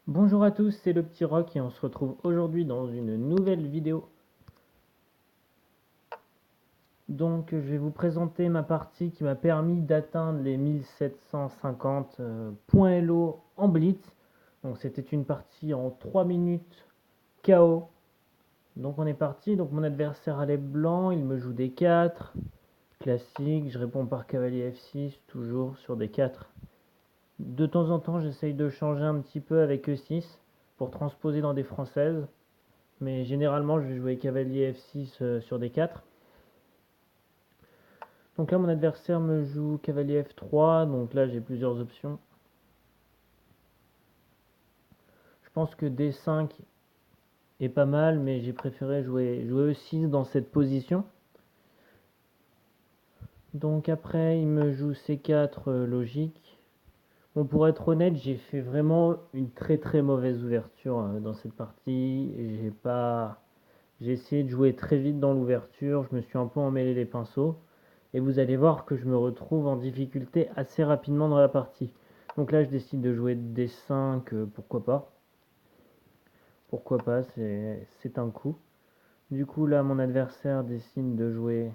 Bonjour à tous, c'est le petit Rock et on se retrouve aujourd'hui dans une nouvelle vidéo. Donc je vais vous présenter ma partie qui m'a permis d'atteindre les 1750 points Elo en Blitz. Donc c'était une partie en 3 minutes KO. Donc on est parti, donc mon adversaire allait blanc, il me joue des 4. Classique, je réponds par cavalier F6, toujours sur des 4. De temps en temps j'essaye de changer un petit peu avec E6 pour transposer dans des françaises. Mais généralement, je vais jouer cavalier F6 sur des 4. Donc là, mon adversaire me joue cavalier F3. Donc là, j'ai plusieurs options. Je pense que D5 est pas mal, mais j'ai préféré jouer E6 dans cette position. Donc après, il me joue C4 logique. Bon, pour être honnête, j'ai fait vraiment une très mauvaise ouverture dans cette partie. J'ai essayé de jouer très vite dans l'ouverture. Je me suis un peu emmêlé les pinceaux. Et vous allez voir que je me retrouve en difficulté assez rapidement dans la partie. Donc là, je décide de jouer D5, pourquoi pas. Pourquoi pas, c'est un coup. Du coup, là, mon adversaire décide de jouer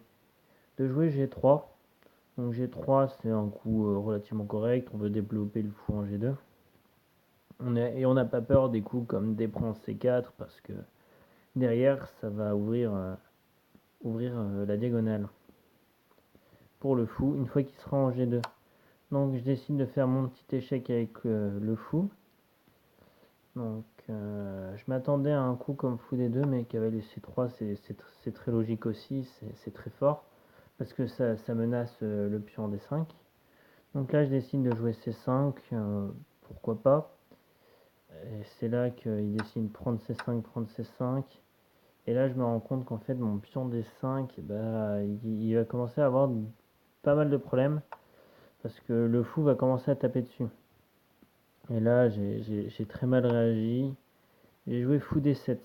G3. Donc G3, c'est un coup relativement correct. On veut développer le fou en G2. Et on n'a pas peur des coups comme D prend C4 parce que derrière, ça va ouvrir la diagonale pour le fou une fois qu'il sera en G2. Donc je décide de faire mon petit échec avec le fou. Donc je m'attendais à un coup comme fou D2, mais cavalier C3 c'est très logique aussi, c'est très fort, parce que ça menace le pion D5. Donc là je décide de jouer C5, pourquoi pas. Et c'est là qu'il décide de prendre C5. Et là je me rends compte qu'en fait mon pion D5, bah, il va commencer à avoir pas mal de problèmes, parce que le fou va commencer à taper dessus. Et là, j'ai très mal réagi. J'ai joué fou D7.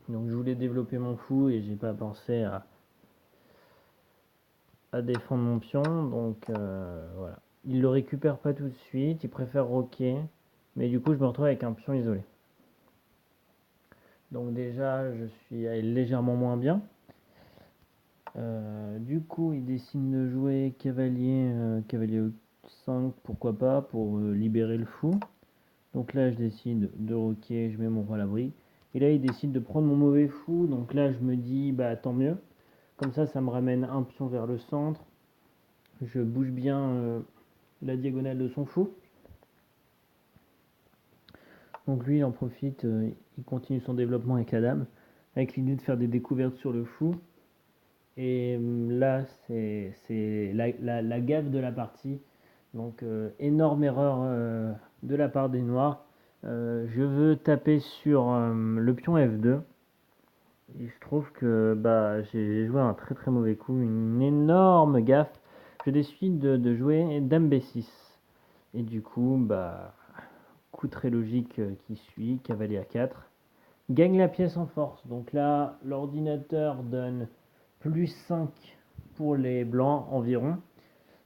Donc je voulais développer mon fou et j'ai pas pensé à défendre mon pion. Donc voilà. Il le récupère pas tout de suite. Il préfère roquer. Mais du coup, je me retrouve avec un pion isolé. Donc déjà, je suis légèrement moins bien. Du coup, il décide de jouer cavalier E5, pourquoi pas, pour libérer le fou. Donc là, je décide de roquer, je mets mon roi à l'abri. Et là, il décide de prendre mon mauvais fou. Donc là, je me dis, bah tant mieux. Comme ça me ramène un pion vers le centre. Je bouge bien la diagonale de son fou. Donc lui, il en profite, il continue son développement avec la dame, avec l'idée de faire des découvertes sur le fou. Et là, c'est la gaffe de la partie. Donc énorme erreur de la part des noirs. Je veux taper sur le pion F2. Il se trouve que bah, j'ai joué un très mauvais coup, une énorme gaffe. Je décide de jouer Dame B6. Et du coup, bah, coup très logique qui suit, cavalier A4. Gagne la pièce en force. Donc là, l'ordinateur donne plus 5 pour les blancs environ.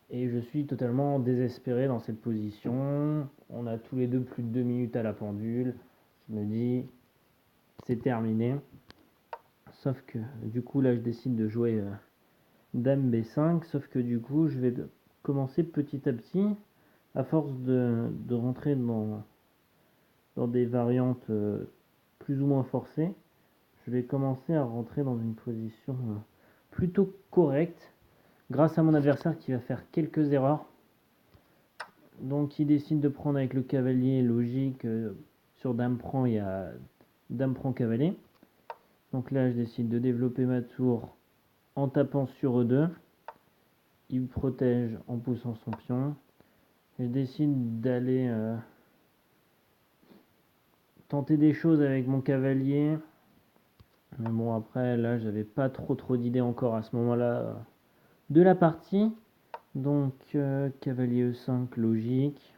Et je suis totalement désespéré dans cette position. On a tous les deux plus de 2 minutes à la pendule. Je me dis, c'est terminé. Sauf que du coup là je décide de jouer Dame B5, sauf que du coup je vais commencer petit à petit, à force de rentrer dans des variantes plus ou moins forcées, je vais commencer à rentrer dans une position plutôt correcte, grâce à mon adversaire qui va faire quelques erreurs. Donc il décide de prendre avec le cavalier logique, sur Dame prend il y a Dame prend cavalier. Donc là je décide de développer ma tour en tapant sur E2. Il protège en poussant son pion. Je décide d'aller tenter des choses avec mon cavalier. Mais bon, après, là, j'avais pas trop d'idées encore à ce moment-là de la partie. Donc, cavalier E5, logique.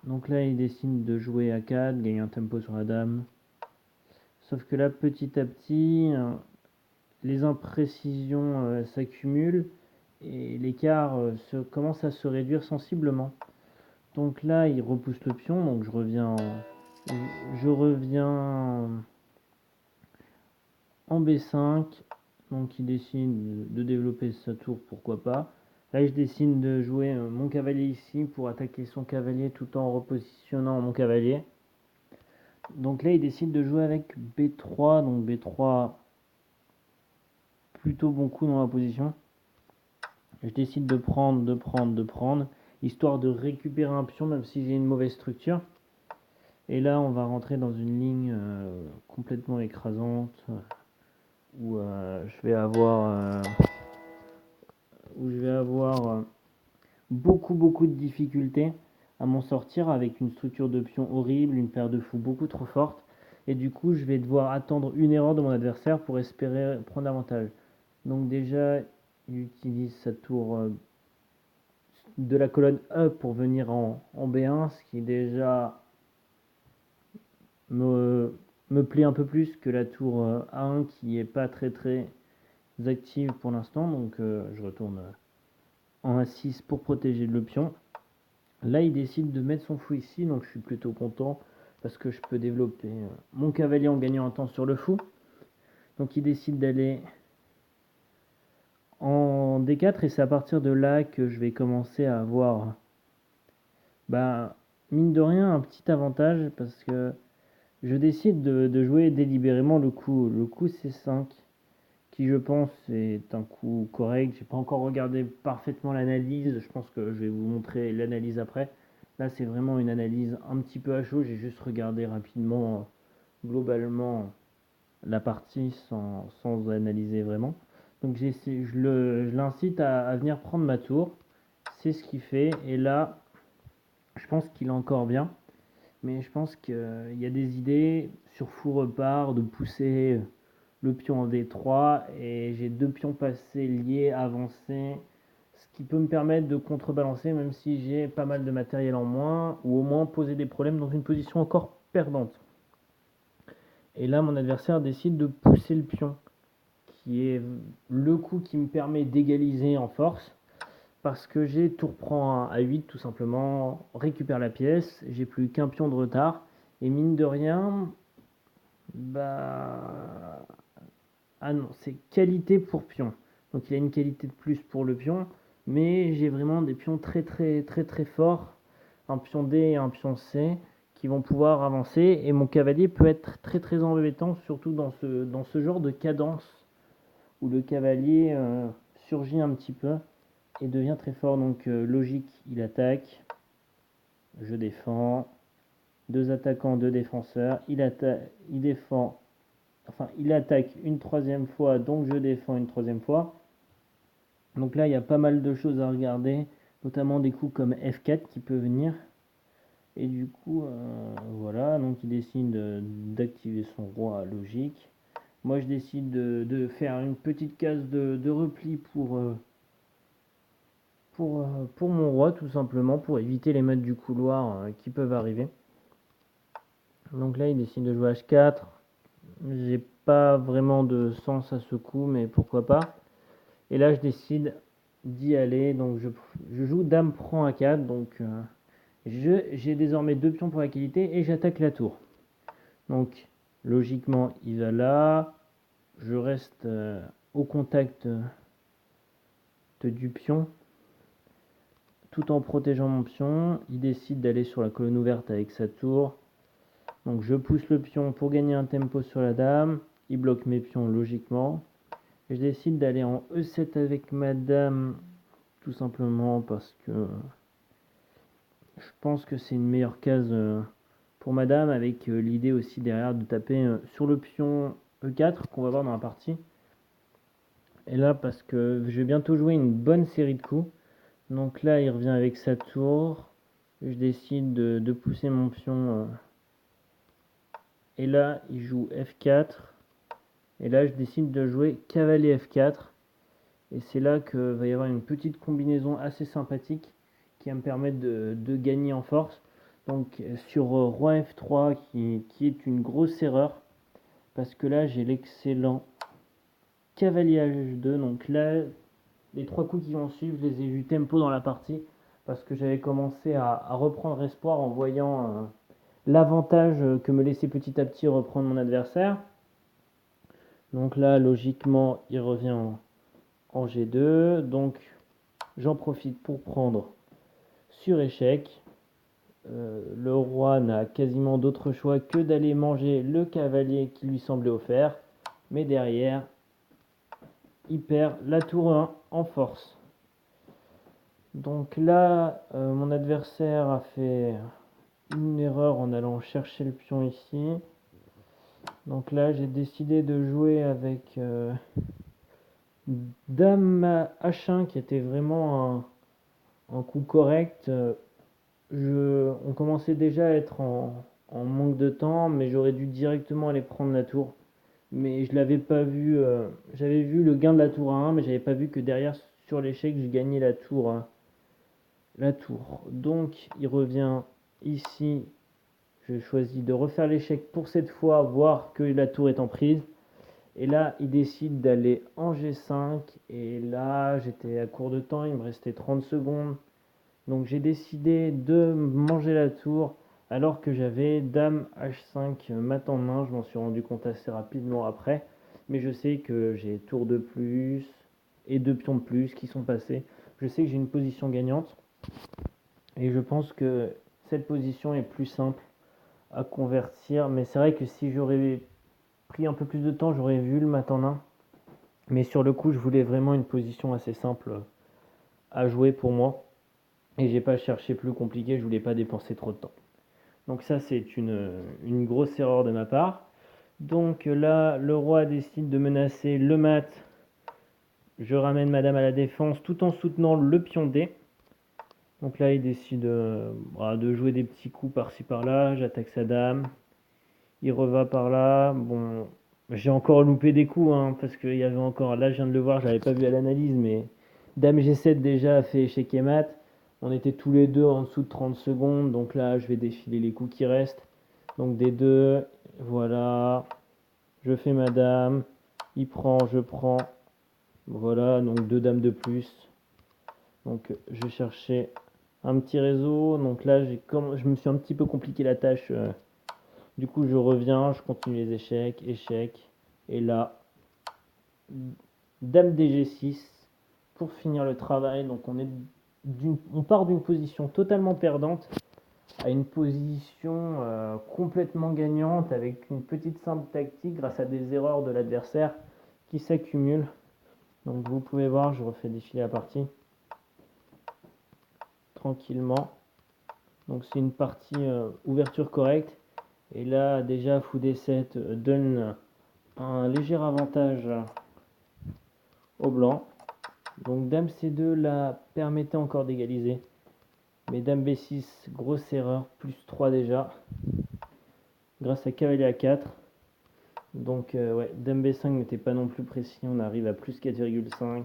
Donc là, il décide de jouer A4, gagner un tempo sur la dame. Sauf que là, petit à petit, les imprécisions s'accumulent et l'écart commence à se réduire sensiblement. Donc là, il repousse le pion, donc je reviens en B5. Donc il décide de développer sa tour, pourquoi pas. Là, je décide de jouer mon cavalier ici pour attaquer son cavalier tout en repositionnant mon cavalier. Donc là, il décide de jouer avec B3. Donc B3, plutôt bon coup dans la position. Je décide de prendre, histoire de récupérer un pion, même si j'ai une mauvaise structure. Et là, on va rentrer dans une ligne complètement écrasante où je vais avoir, beaucoup de difficultés à m'en sortir avec une structure de pion horrible, une paire de fous beaucoup trop forte. Et du coup, je vais devoir attendre une erreur de mon adversaire pour espérer prendre avantage. Donc déjà, il utilise sa tour de la colonne E pour venir en B1, ce qui déjà me plaît un peu plus que la tour A1 qui est pas très active pour l'instant. Donc je retourne en A6 pour protéger le pion. Là, il décide de mettre son fou ici, donc je suis plutôt content parce que je peux développer mon cavalier en gagnant un temps sur le fou. Donc il décide d'aller en D4 et c'est à partir de là que je vais commencer à avoir, bah, mine de rien, un petit avantage parce que je décide de jouer délibérément le coup C5 qui je pense est un coup correct. J'ai pas encore regardé parfaitement l'analyse, je pense que je vais vous montrer l'analyse après. Là, c'est vraiment une analyse un petit peu à chaud, j'ai juste regardé rapidement, globalement, la partie sans analyser vraiment. Donc je l'incite à venir prendre ma tour, c'est ce qu'il fait, et là, je pense qu'il est encore bien, mais je pense qu'il y a des idées sur fou repart de pousser le pion en D3 et j'ai deux pions passés liés, avancés, ce qui peut me permettre de contrebalancer même si j'ai pas mal de matériel en moins ou au moins poser des problèmes dans une position encore perdante. Et là, mon adversaire décide de pousser le pion, qui est le coup qui me permet d'égaliser en force parce que j'ai tour prend à 8 tout simplement, récupère la pièce, j'ai plus qu'un pion de retard et mine de rien, bah ah non, c'est qualité pour pion. Donc il a une qualité de plus pour le pion, mais j'ai vraiment des pions très forts, un pion D et un pion C, qui vont pouvoir avancer, et mon cavalier peut être très embêtant, surtout dans ce genre de cadence, où le cavalier surgit un petit peu, et devient très fort. Donc logique, il attaque, je défends, deux attaquants, deux défenseurs, il défend. Enfin, il attaque une troisième fois, donc je défends une troisième fois. Donc là, il y a pas mal de choses à regarder, notamment des coups comme F4 qui peut venir. Et du coup, voilà, donc il décide d'activer son roi logique. Moi, je décide de faire une petite case de repli pour mon roi, tout simplement, pour éviter les maîtres du couloir qui peuvent arriver. Donc là, il décide de jouer H4. J'ai pas vraiment de sens à ce coup, mais pourquoi pas. Et là, je décide d'y aller. Donc, je joue Dame prend A4. Donc, j'ai désormais deux pions pour la qualité et j'attaque la tour. Donc, logiquement, il va là. Je reste au contact du pion tout en protégeant mon pion. Il décide d'aller sur la colonne ouverte avec sa tour. Donc, je pousse le pion pour gagner un tempo sur la dame. Il bloque mes pions logiquement. Je décide d'aller en E7 avec ma dame, tout simplement parce que je pense que c'est une meilleure case pour ma dame, avec l'idée aussi derrière de taper sur le pion E4 qu'on va voir dans la partie. Et là, parce que je vais bientôt jouer une bonne série de coups. Donc là, il revient avec sa tour. Je décide de pousser mon pion. Et là, il joue F4. Et là, je décide de jouer cavalier F4. Et c'est là que va y avoir une petite combinaison assez sympathique qui va me permettre de gagner en force. Donc sur roi F3 qui est une grosse erreur parce que là j'ai l'excellent cavalier H2. Donc là les trois coups qui vont suivre, je les ai vus tempo dans la partie parce que j'avais commencé à reprendre espoir en voyant l'avantage que me laissait petit à petit reprendre mon adversaire. Donc là, logiquement, il revient en G2. Donc j'en profite pour prendre sur échec. Le roi n'a quasiment d'autre choix que d'aller manger le cavalier qui lui semblait offert. Mais derrière, il perd la tour 1 en force. Donc là, mon adversaire a fait une erreur en allant chercher le pion ici. Donc là, j'ai décidé de jouer avec Dame H1 qui était vraiment un coup correct. On commençait déjà à être en manque de temps, mais j'aurais dû directement aller prendre la tour. Mais je l'avais pas vu. J'avais vu le gain de la tour à 1, mais j'avais pas vu que derrière, sur l'échec, je gagnais la tour. La tour. Donc, il revient ici. Je choisis de refaire l'échec pour cette fois, voir que la tour est en prise. Et là, il décide d'aller en G5. Et là, j'étais à court de temps, il me restait 30 secondes. Donc j'ai décidé de manger la tour alors que j'avais Dame H5 mat en main. Je m'en suis rendu compte assez rapidement après. Mais je sais que j'ai tour de plus et deux pions de plus qui sont passés. Je sais que j'ai une position gagnante. Et je pense que cette position est plus simple à convertir. Mais c'est vrai que si j'aurais pris un peu plus de temps, j'aurais vu le mat en main. Mais sur le coup, je voulais vraiment une position assez simple à jouer pour moi. Et j'ai pas cherché plus compliqué, je voulais pas dépenser trop de temps. Donc ça, c'est une grosse erreur de ma part. Donc là, le roi décide de menacer le mat. Je ramène madame à la défense tout en soutenant le pion D. Donc là, il décide de jouer des petits coups par-ci par-là. J'attaque sa dame. Il reva par là. Bon, j'ai encore loupé des coups, hein, parce qu'il y avait encore. Là, je viens de le voir, je l'avais pas vu à l'analyse, mais dame G7 déjà a fait échec et mat. On était tous les deux en dessous de 30 secondes, donc là, je vais défiler les coups qui restent. Donc des deux, voilà. Je fais ma dame. Il prend, je prends. Voilà, donc deux dames de plus. Donc je cherchais un petit réseau. Donc là, je me suis un petit peu compliqué la tâche. Du coup, je reviens, je continue les échecs, échecs. Et là, dame DG6 pour finir le travail. Donc on part d'une position totalement perdante à une position complètement gagnante avec une petite simple tactique grâce à des erreurs de l'adversaire qui s'accumulent. Donc vous pouvez voir, je refais défiler la partie tranquillement. Donc c'est une partie ouverture correcte. Et là déjà fou D7 donne un léger avantage au blanc. Donc dame C2 là permettait encore d'égaliser. Mais dame B6, grosse erreur, plus 3 déjà. Grâce à cavalier A4. Donc ouais, dame B5 n'était pas non plus précis, on arrive à plus 4,5.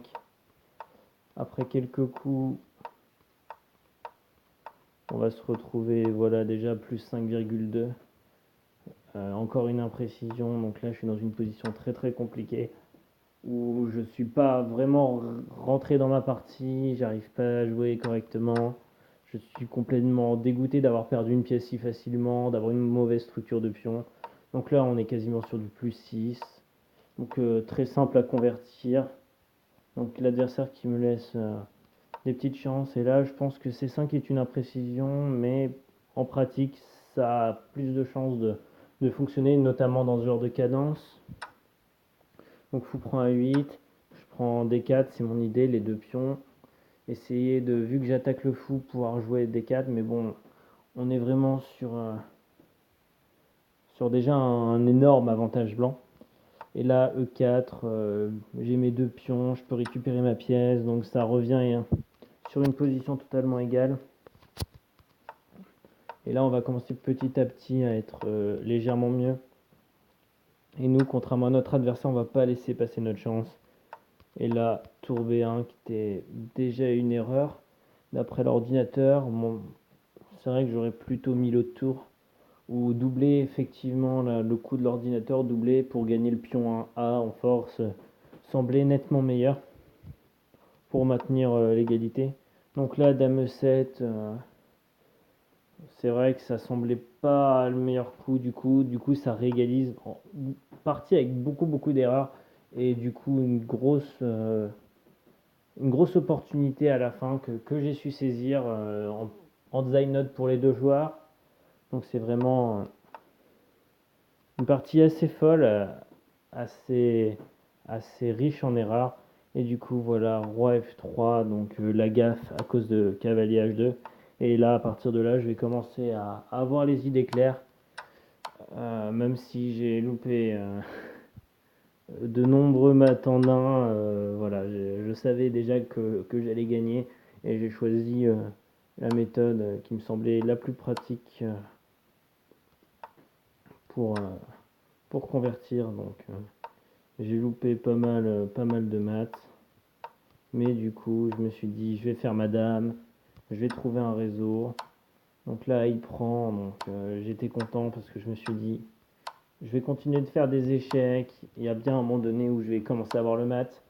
Après quelques coups, on va se retrouver, voilà, déjà plus 5,2. Encore une imprécision, donc là je suis dans une position très très compliquée où je suis pas vraiment rentré dans ma partie, j'arrive pas à jouer correctement. Je suis complètement dégoûté d'avoir perdu une pièce si facilement, d'avoir une mauvaise structure de pion. Donc là on est quasiment sur du plus 6. Donc très simple à convertir. Donc l'adversaire qui me laisse des petites chances. Et là je pense que C5 est une imprécision, mais en pratique ça a plus de chances de fonctionner, notamment dans ce genre de cadence. Donc fou prend A8, je prends D4, c'est mon idée, les deux pions. Essayer de, vu que j'attaque le fou, pouvoir jouer D4, mais bon, on est vraiment sur déjà un énorme avantage blanc. Et là, E4, j'ai mes deux pions, je peux récupérer ma pièce, donc ça revient sur une position totalement égale. Et là, on va commencer petit à petit à être légèrement mieux. Et nous, contrairement à notre adversaire, on va pas laisser passer notre chance. Et là, tour B1 qui était déjà une erreur. D'après l'ordinateur, c'est vrai que j'aurais plutôt mis l'autre tour. Ou doubler effectivement le coup de l'ordinateur, doubler pour gagner le pion 1A en force, semblait nettement meilleur pour maintenir l'égalité. Donc là, Dame E7, c'est vrai que ça semblait pas le meilleur coup du coup ça réégalise en partie avec beaucoup d'erreurs et du coup une grosse opportunité à la fin que j'ai su saisir en design note pour les deux joueurs. Donc c'est vraiment une partie assez folle, assez, assez riche en erreurs. Et du coup, voilà, roi F3, donc la gaffe à cause de cavalier H2. Et là, à partir de là, je vais commencer à avoir les idées claires, même si j'ai loupé de nombreux maths en un. Voilà, je savais déjà que j'allais gagner et j'ai choisi la méthode qui me semblait la plus pratique pour, euh, pour convertir. Donc, j'ai loupé pas mal de maths. Mais du coup, je me suis dit, je vais faire ma dame, je vais trouver un réseau. Donc là, il prend, donc j'étais content parce que je me suis dit, je vais continuer de faire des échecs. Il y a bien un moment donné où je vais commencer à avoir le mat.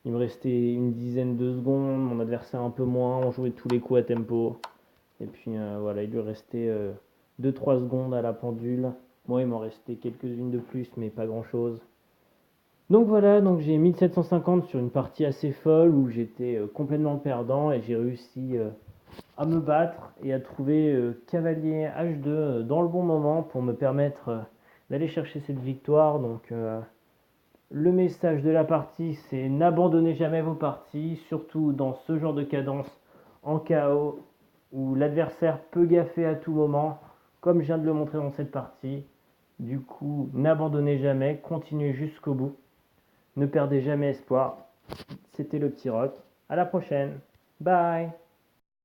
Il me restait une dizaine de secondes, mon adversaire un peu moins, on jouait tous les coups à tempo. Et puis voilà, il lui restait 2-3 secondes à la pendule. Moi, il m'en restait quelques-unes de plus, mais pas grand-chose. Donc voilà, donc j'ai 1750 sur une partie assez folle où j'étais complètement perdant et j'ai réussi à me battre et à trouver cavalier H2 dans le bon moment pour me permettre d'aller chercher cette victoire. Donc le message de la partie, c'est n'abandonnez jamais vos parties, surtout dans ce genre de cadence en KO où l'adversaire peut gaffer à tout moment, comme je viens de le montrer dans cette partie. Du coup, n'abandonnez jamais, continuez jusqu'au bout. Ne perdez jamais espoir. C'était le petit rock. À la prochaine. Bye.